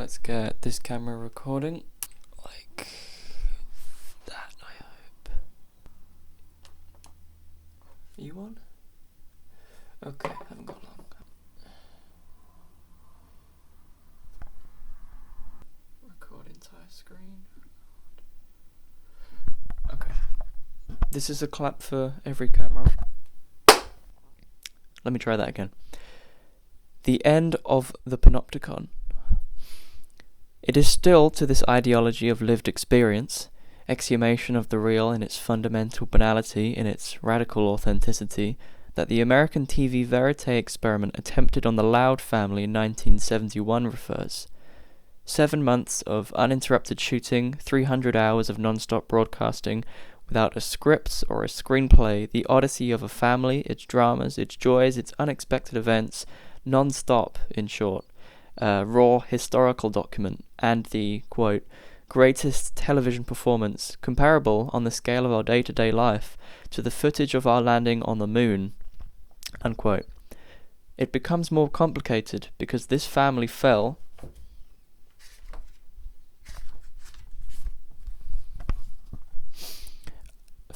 let's get this camera recording like that, I hope. Are you on? Okay, haven't got long. Record entire screen. Okay. This is a clap for every camera. Let me try that again. The end of the panopticon. It is still to this ideology of lived experience, exhumation of the real in its fundamental banality, in its radical authenticity, that the American TV verite experiment attempted on the Loud family in 1971 refers. 7 months of uninterrupted shooting, 300 hours of non-stop broadcasting, without a script or a screenplay, the odyssey of a family, its dramas, its joys, its unexpected events, non-stop, in short. Raw historical document, and the, quote, greatest television performance comparable on the scale of our day-to-day life to the footage of our landing on the moon, unquote. It becomes more complicated because this family fell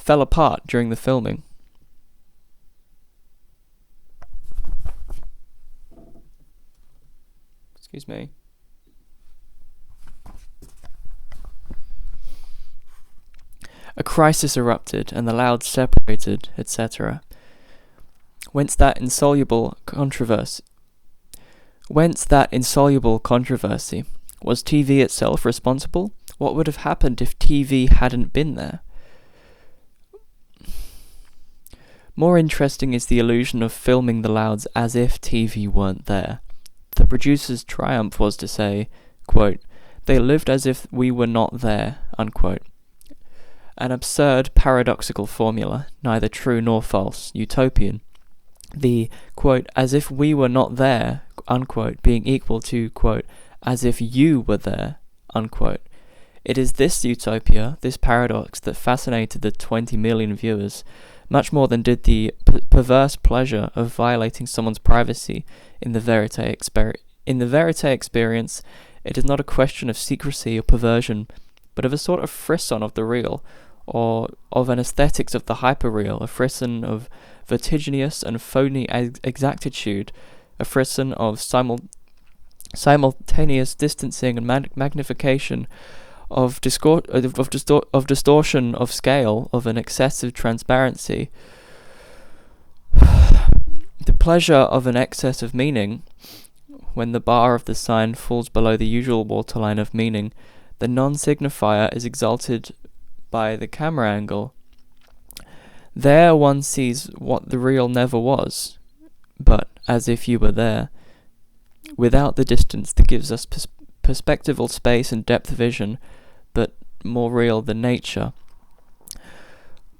apart during the filming. Excuse me. A crisis erupted, and the Louds separated, etc. Whence that insoluble controversy? Was TV itself responsible? What would have happened if TV hadn't been there? More interesting is the illusion of filming the Louds as if TV weren't there. The producer's triumph was to say, quote, they lived as if we were not there, unquote. An absurd, paradoxical formula, neither true nor false, utopian. The, quote, as if we were not there, unquote, being equal to, quote, as if you were there, unquote. It is this utopia, this paradox, that fascinated the 20 million viewers, much more than did the perverse pleasure of violating someone's privacy in the verite experience. It is not a question of secrecy or perversion, but of a sort of frisson of the real, or of an aesthetics of the hyperreal, a frisson of vertiginous and phony exactitude, a frisson of simultaneous distancing and magnification, of distortion of scale, of an excessive transparency, the pleasure of an excess of meaning. When the bar of the sign falls below the usual waterline of meaning, the non-signifier is exalted by the camera angle. There one sees what the real never was, but as if you were there, without the distance that gives us perspectival space and depth vision, but more real than nature.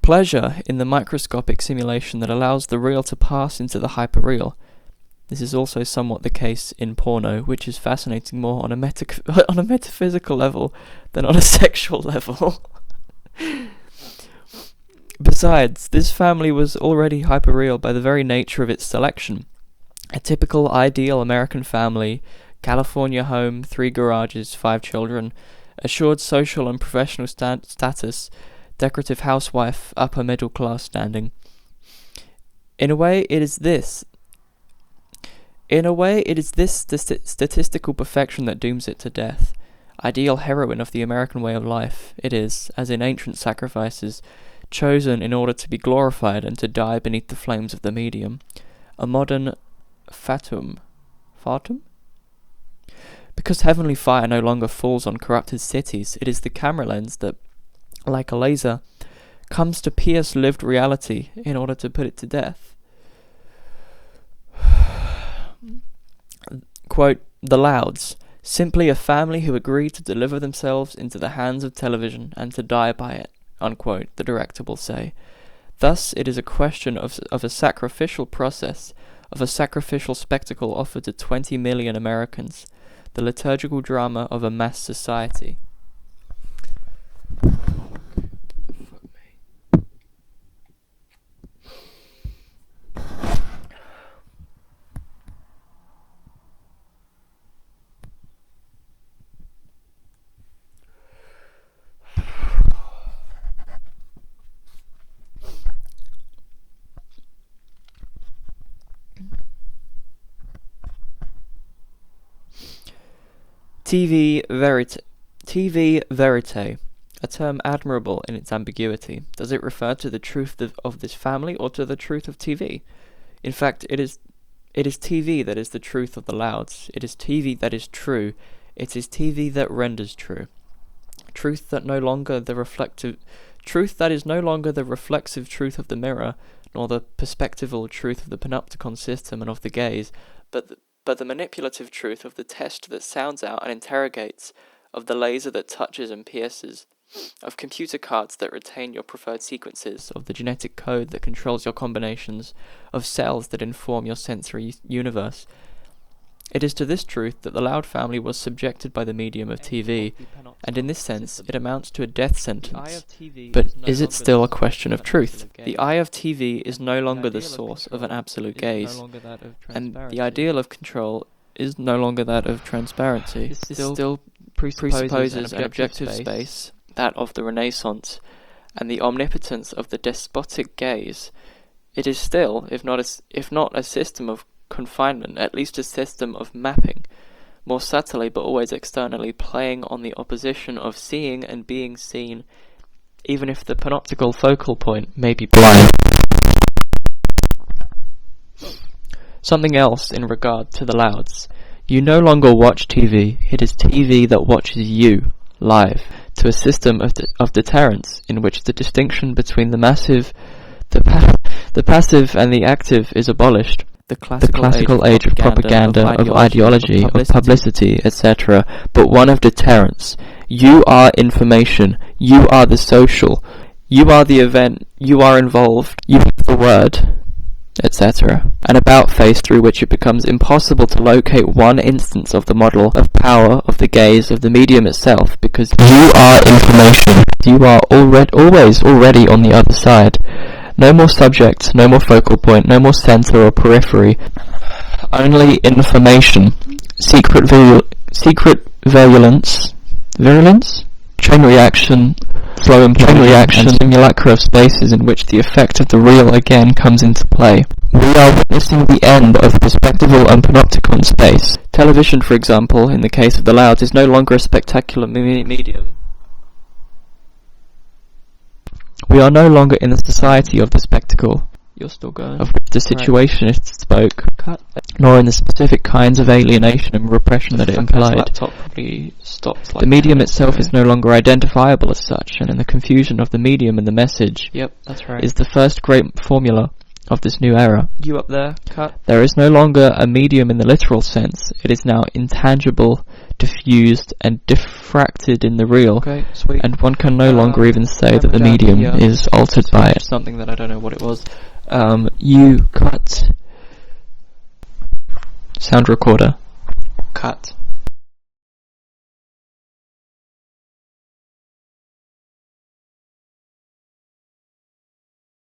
Pleasure in the microscopic simulation that allows the real to pass into the hyperreal. This is also somewhat the case in porno, which is fascinating more on a metaphysical level than on a sexual level. Besides, this family was already hyperreal by the very nature of its selection. A typical ideal American family, California home, 3 garages, 5 children, assured social and professional status, decorative housewife, upper middle class standing. In a way, it is this statistical perfection that dooms it to death. Ideal heroine of the American way of life, it is, as in ancient sacrifices, chosen in order to be glorified and to die beneath the flames of the medium. A modern fatum? Because heavenly fire no longer falls on corrupted cities, it is the camera lens that, like a laser, comes to pierce lived reality in order to put it to death. Quote, the Louds, simply a family who agreed to deliver themselves into the hands of television and to die by it, unquote, the director will say. Thus it is a question of a sacrificial process, of a sacrificial spectacle offered to 20 million Americans, the liturgical drama of a mass society. TV verite, a term admirable in its ambiguity. Does it refer to the truth of this family or to the truth of TV? In fact, it is TV that is the truth of the Louds. It is TV that is true. It is TV that renders true. Truth that is no longer the reflective truth of the mirror, nor the perspectival truth of the panopticon system and of the gaze, but the manipulative truth of the test that sounds out and interrogates, of the laser that touches and pierces, of computer cards that retain your preferred sequences, of the genetic code that controls your combinations, of cells that inform your sensory universe. It is to this truth that the Loud family was subjected by the medium of TV, and in this sense it amounts to a death sentence. But is it still a question of truth? The eye of TV is no longer the source of an absolute gaze, and the ideal of control is no longer that of transparency. This still presupposes an objective space, that of the Renaissance, and the omnipotence of the despotic gaze. It is still, if not a system of confinement, at least a system of mapping, more subtly but always externally playing on the opposition of seeing and being seen, even if the panoptical focal point may be blind. Something else in regard to the Louds. You no longer watch TV, it is TV that watches you, live, to a system of deterrence in which the distinction between the passive and the active is abolished. The classical age of propaganda, of ideology, of publicity, etc., but one of deterrence. You are information, you are the social, you are the event, you are involved, you have the word, etc. An about face through which it becomes impossible to locate one instance of the model of power of the gaze of the medium itself, because you are information, you are always already on the other side. No more subject, no more focal point, no more center or periphery. Only information. Secret virulence? Chain reaction, flow implosion, and simulacra of spaces in which the effect of the real again comes into play. We are witnessing the end of perspectival and panopticon space. Television, for example, in the case of the Louds, is no longer a spectacular medium. We are no longer in the society of the spectacle, You're still going. of which the situationists spoke, nor in the specific kinds of alienation and repression that it implied. Laptop probably stopped. The medium itself is no longer identifiable as such, and in the confusion of the medium and the message, Yep, that's right. is the first great formula of this new era. You up there? Cut. There is no longer a medium in the literal sense. It is now intangible, diffused, and diffracted in the real. Okay, sweet. And one can no longer even say that the down medium here. is altered by it. Something that I don't know what it was. You cut. Sound recorder. Cut.